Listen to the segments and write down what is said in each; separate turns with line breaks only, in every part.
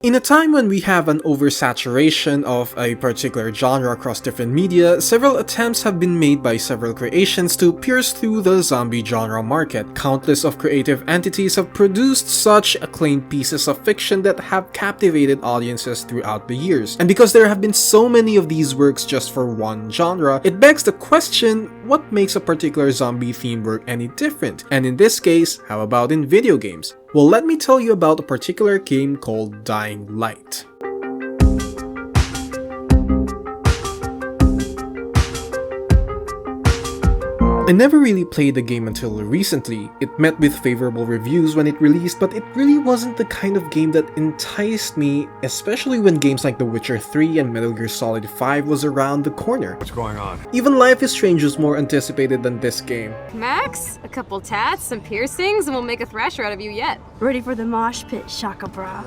In a time when we have an oversaturation of a particular genre across different media, several attempts have been made by several creations to pierce through the zombie genre market. Countless of creative entities have produced such acclaimed pieces of fiction that have captivated audiences throughout the years. And because there have been so many of these works just for one genre, it begs the question, what makes a particular zombie themed work any different? And in this case, how about in video games? Well, let me tell you about a particular game called Dying Light. I never really played the game until recently. It met with favorable reviews when it released, but it really wasn't the kind of game that enticed me, especially when games like The Witcher 3 and Metal Gear Solid 5 was around the corner.
What's going on?
Even Life is Strange was more anticipated than this game.
Max, a couple tats, some piercings, and we'll make a thrasher out of you yet.
Ready for the mosh pit, Shaka Bra.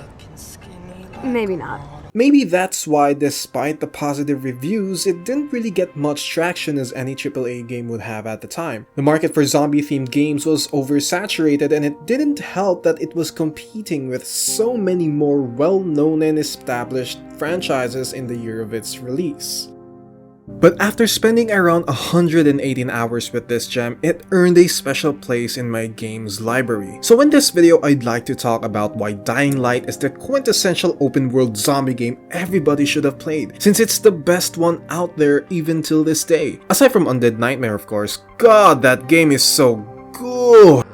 Maybe not.
Maybe that's why, despite the positive reviews, it didn't really get much traction as any AAA game would have at the time. The market for zombie-themed games was oversaturated, and it didn't help that it was competing with so many more well-known and established franchises in the year of its release. But after spending around 118 hours with this gem, it earned a special place in my games library. So in this video, I'd like to talk about why Dying Light is the quintessential open-world zombie game everybody should have played, since it's the best one out there even till this day. Aside from Undead Nightmare, of course. God, that game is so good!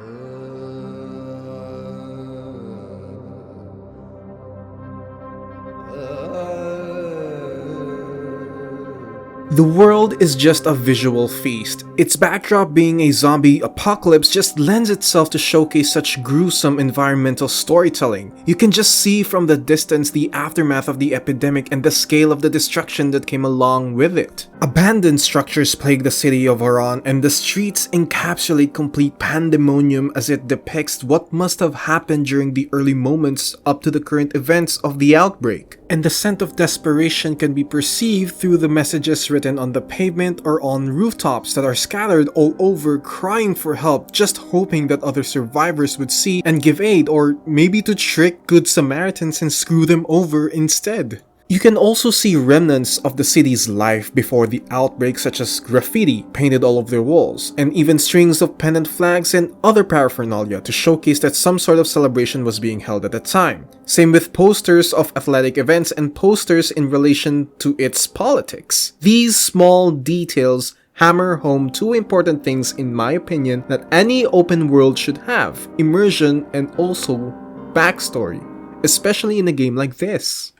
The world is just a visual feast. Its backdrop being a zombie apocalypse just lends itself to showcase such gruesome environmental storytelling. You can just see from the distance the aftermath of the epidemic and the scale of the destruction that came along with it. Abandoned structures plague the city of Haran, and the streets encapsulate complete pandemonium as it depicts what must have happened during the early moments up to the current events of the outbreak. And the scent of desperation can be perceived through the messages written on the pavement or on rooftops that are scattered all over, crying for help, just hoping that other survivors would see and give aid, or maybe to trick good Samaritans and screw them over instead. You can also see remnants of the city's life before the outbreak, such as graffiti painted all over their walls, and even strings of pennant flags and other paraphernalia to showcase that some sort of celebration was being held at the time. Same with posters of athletic events and posters in relation to its politics. These small details hammer home two important things, in my opinion, that any open world should have: immersion and also backstory, especially in a game like this.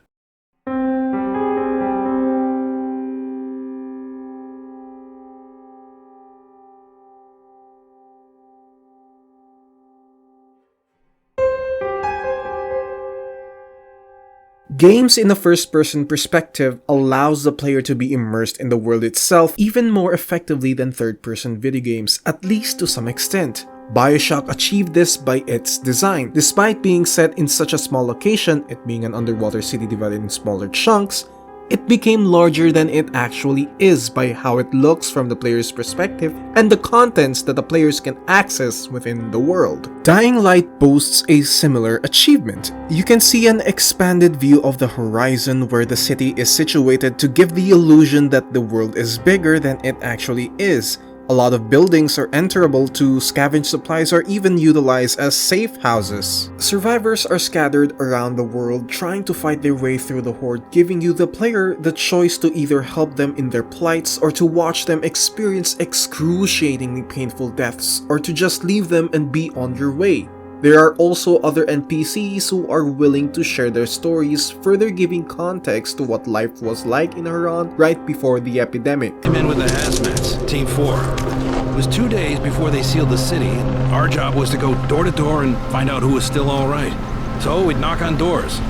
Games in a first-person perspective allows the player to be immersed in the world itself even more effectively than third-person video games, at least to some extent. BioShock achieved this by its design. Despite being set in such a small location, it being an underwater city divided in smaller chunks, it became larger than it actually is by how it looks from the player's perspective and the contents that the players can access within the world. Dying Light boasts a similar achievement. You can see an expanded view of the horizon where the city is situated to give the illusion that the world is bigger than it actually is. A lot of buildings are enterable to scavenge supplies or even utilized as safe houses. Survivors are scattered around the world trying to fight their way through the horde, giving you the player the choice to either help them in their plights or to watch them experience excruciatingly painful deaths, or to just leave them and be on your way. There are also other NPCs who are willing to share their stories, further giving context to what life was like in Haran right before the epidemic.
Came in with the hazmats, Team 4. It was 2 days before they sealed the city, and our job was to go door to door and find out who was still all right. So we'd knock on doors.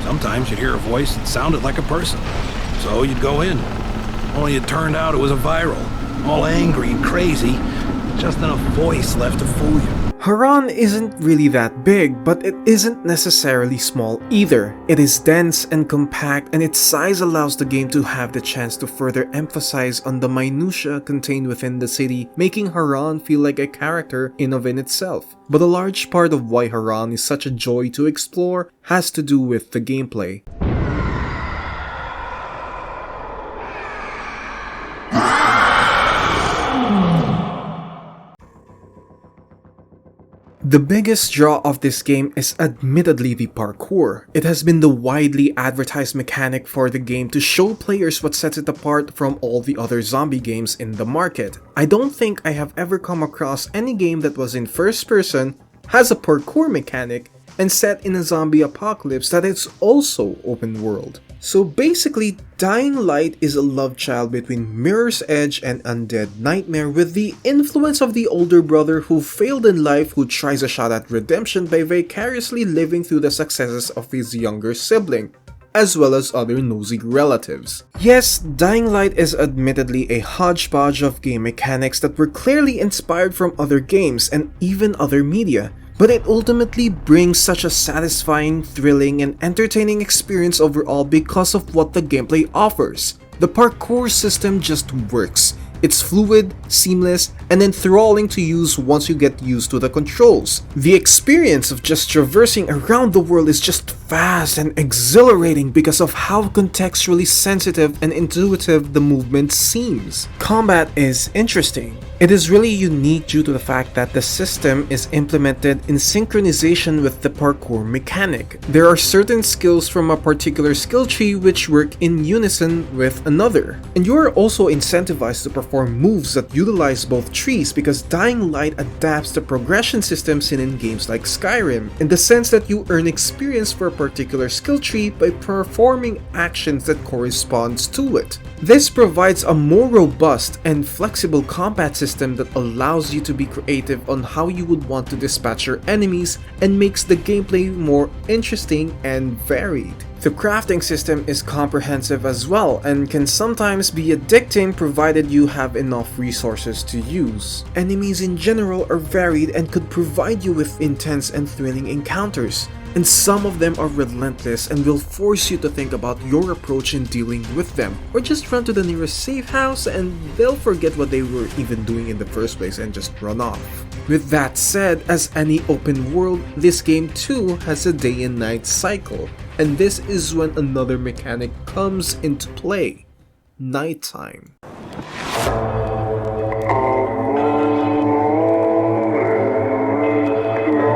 Sometimes you'd hear a voice that sounded like a person. So you'd go in. Only it turned out it was a viral, all angry and crazy, just enough voice left to fool you.
Haran isn't really that big, but it isn't necessarily small either. It is dense and compact, and its size allows the game to have the chance to further emphasize on the minutiae contained within the city, making Haran feel like a character in of in itself. But a large part of why Haran is such a joy to explore has to do with the gameplay. The biggest draw of this game is admittedly the parkour. It has been the widely advertised mechanic for the game to show players what sets it apart from all the other zombie games in the market. I don't think I have ever come across any game that was in first person, has a parkour mechanic, and set in a zombie apocalypse that is also open world. So basically, Dying Light is a love child between Mirror's Edge and Undead Nightmare, with the influence of the older brother who failed in life, who tries a shot at redemption by vicariously living through the successes of his younger sibling, as well as other nosy relatives. Yes, Dying Light is admittedly a hodgepodge of game mechanics that were clearly inspired from other games and even other media, but it ultimately brings such a satisfying, thrilling, and entertaining experience overall because of what the gameplay offers. The parkour system just works. It's fluid, seamless, and enthralling to use once you get used to the controls. The experience of just traversing around the world is just fast and exhilarating because of how contextually sensitive and intuitive the movement seems. Combat is interesting. It is really unique due to the fact that the system is implemented in synchronization with the parkour mechanic. There are certain skills from a particular skill tree which work in unison with another. And you are also incentivized to perform moves that utilize both trees because Dying Light adapts the progression system seen in games like Skyrim, in the sense that you earn experience for a particular skill tree by performing actions that corresponds to it. This provides a more robust and flexible combat system that allows you to be creative on how you would want to dispatch your enemies and makes the gameplay more interesting and varied. The crafting system is comprehensive as well and can sometimes be addicting provided you have enough resources to use. Enemies in general are varied and could provide you with intense and thrilling encounters, and some of them are relentless and will force you to think about your approach in dealing with them, or just run to the nearest safe house and they'll forget what they were even doing in the first place and just run off. With that said, as any open world, this game too has a day and night cycle, and this is when another mechanic comes into play: nighttime.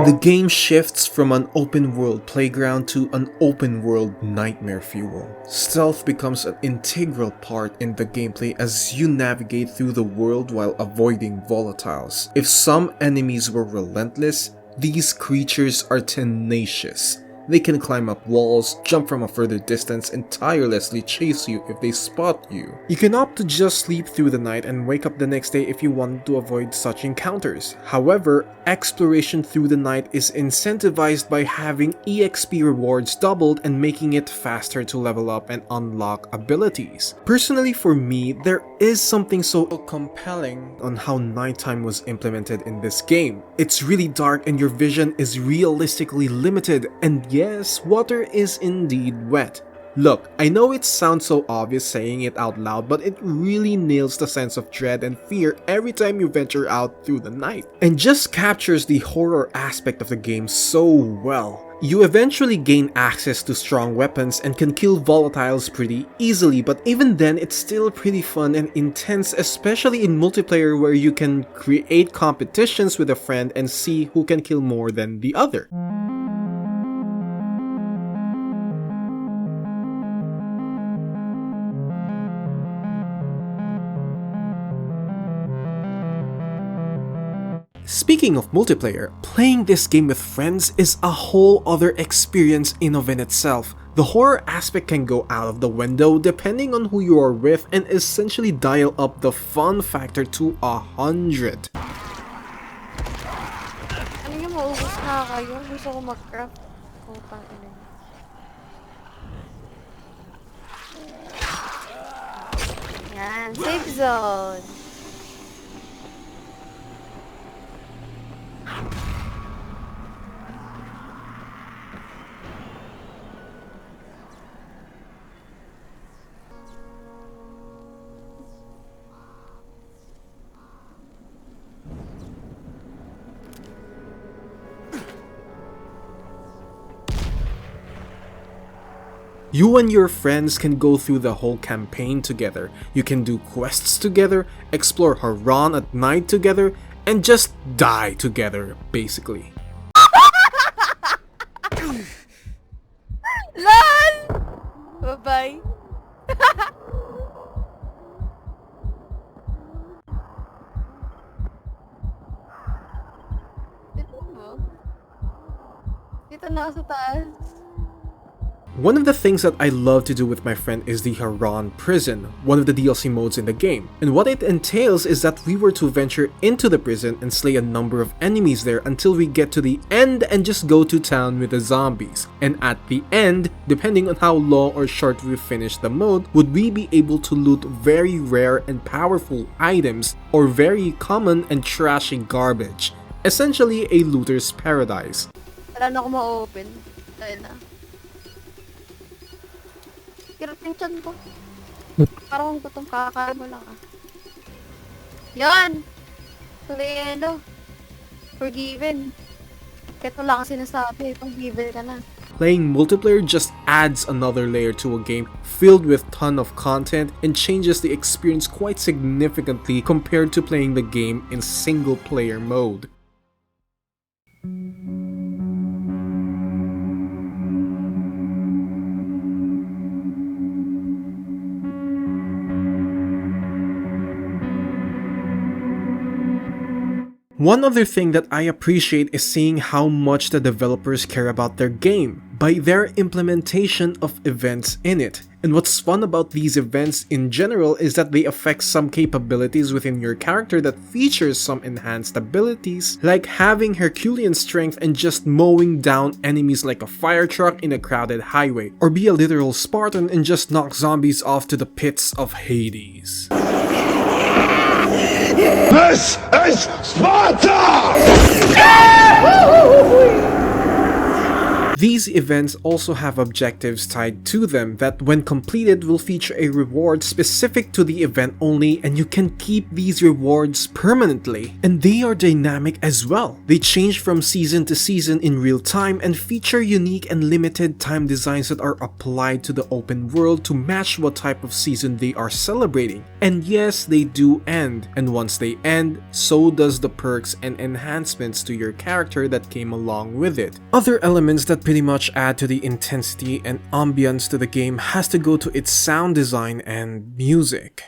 The game shifts from an open world playground to an open world nightmare fuel. Stealth becomes an integral part in the gameplay as you navigate through the world while avoiding volatiles. If some enemies were relentless, these creatures are tenacious. They can climb up walls, jump from a further distance, and tirelessly chase you if they spot you. You can opt to just sleep through the night and wake up the next day if you want to avoid such encounters. However, exploration through the night is incentivized by having EXP rewards doubled and making it faster to level up and unlock abilities. Personally for me, there is something so compelling on how nighttime was implemented in this game. It's really dark and your vision is realistically limited, and yes, water is indeed wet. Look, I know it sounds so obvious saying it out loud, but it really nails the sense of dread and fear every time you venture out through the night, and just captures the horror aspect of the game so well. You eventually gain access to strong weapons and can kill volatiles pretty easily, but even then it's still pretty fun and intense, especially in multiplayer where you can create competitions with a friend and see who can kill more than the other. Speaking of multiplayer, playing this game with friends is a whole other experience in of in itself. The horror aspect can go out of the window depending on who you are with and essentially dial up the fun factor to 100.
Ano yung maubos na kayo? Gusto ko mag-craft. Putang ina. Yan, safe zone.
You and your friends can go through the whole campaign together. You can do quests together, explore Haran at night together, and just die together, basically.
LOL! Bye-bye. Dito na sa taas.
One of the things that I love to do with my friend is the Haran prison, one of the DLC modes in the game. And what it entails is that we were to venture into the prison and slay a number of enemies there until we get to the end and just go to town with the zombies. And at the end, depending on how long or short we finish the mode, would we be able to loot very rare and powerful items or very common and trashy garbage. Essentially a looter's paradise.
Wala na ako ma-open. Ayun na. Kirot yung chan ko. Parang gutom kakain mo lang ah. Yan! Pleno. Forgiven. Kahit wala kang sinasabi, itong given ka na.
Playing multiplayer just adds another layer to a game filled with ton of content and changes the experience quite significantly compared to playing the game in single player mode. One other thing that I appreciate is seeing how much the developers care about their game by their implementation of events in it. And what's fun about these events in general is that they affect some capabilities within your character that features some enhanced abilities, like having Herculean strength and just mowing down enemies like a fire truck in a crowded highway, or be a literal Spartan and just knock zombies off to the pits of Hades.
This is Sparta!
These events also have objectives tied to them that when completed will feature a reward specific to the event only, and you can keep these rewards permanently. And they are dynamic as well. They change from season to season in real time and feature unique and limited time designs that are applied to the open world to match what type of season they are celebrating. And yes, they do end, and once they end, so does the perks and enhancements to your character that came along with it. Other elements that pretty much add to the intensity and ambience to the game has to go to its sound design and music.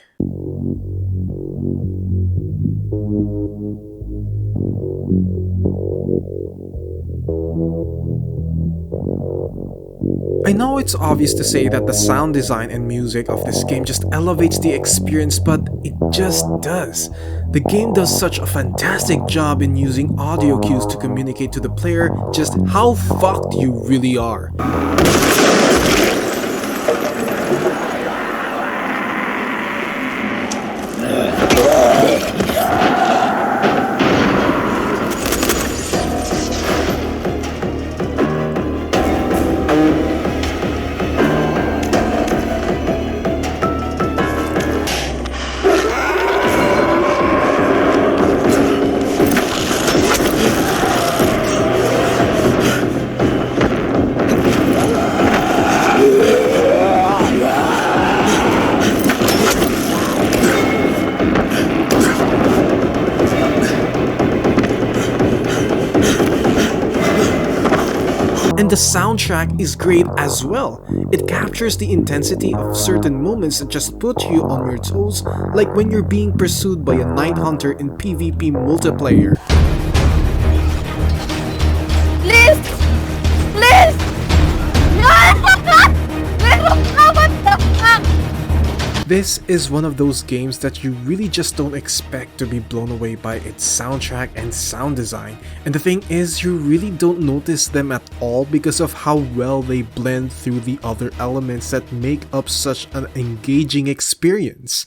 I know it's obvious to say that the sound design and music of this game just elevates the experience, but it just does. The game does such a fantastic job in using audio cues to communicate to the player just how fucked you really are. And the soundtrack is great as well. It captures the intensity of certain moments that just put you on your toes, like when you're being pursued by a night hunter in PvP multiplayer.
Please! Please! What the fuck?
This is one of those games that you really just don't expect to be blown away by its soundtrack and sound design. And the thing is, you really don't notice them at all because of how well they blend through the other elements that make up such an engaging experience.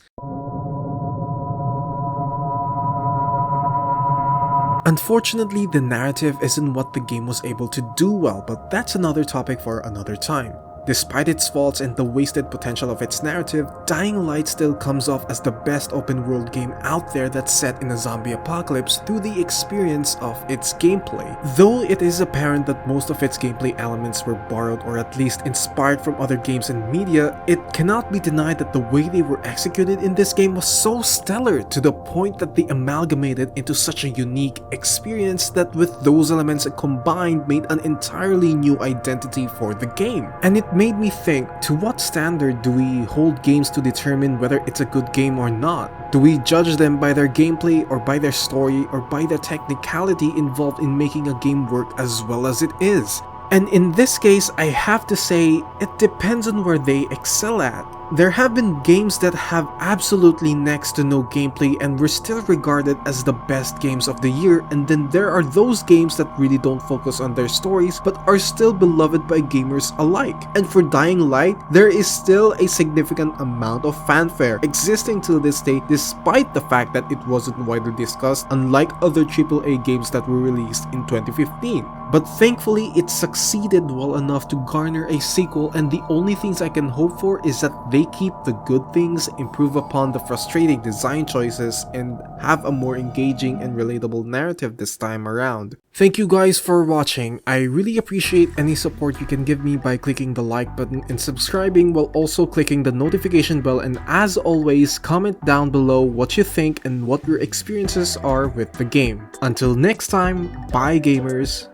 Unfortunately, the narrative isn't what the game was able to do well, but that's another topic for another time. Despite its faults and the wasted potential of its narrative, Dying Light still comes off as the best open world game out there that's set in a zombie apocalypse through the experience of its gameplay. Though it is apparent that most of its gameplay elements were borrowed or at least inspired from other games and media, it cannot be denied that the way they were executed in this game was so stellar to the point that they amalgamated into such a unique experience that with those elements combined made an entirely new identity for the game. And it made me think, to what standard do we hold games to determine whether it's a good game or not? Do we judge them by their gameplay or by their story or by the technicality involved in making a game work as well as it is? And in this case, I have to say, it depends on where they excel at. There have been games that have absolutely next to no gameplay and were still regarded as the best games of the year, and then there are those games that really don't focus on their stories but are still beloved by gamers alike. And for Dying Light, there is still a significant amount of fanfare existing to this day despite the fact that it wasn't widely discussed, unlike other AAA games that were released in 2015. But thankfully, it succeeded well enough to garner a sequel, and the only things I can hope for is that they keep the good things, improve upon the frustrating design choices, and have a more engaging and relatable narrative this time around. Thank you guys for watching. I really appreciate any support you can give me by clicking the like button and subscribing while also clicking the notification bell, and as always, comment down below what you think and what your experiences are with the game. Until next time, bye gamers!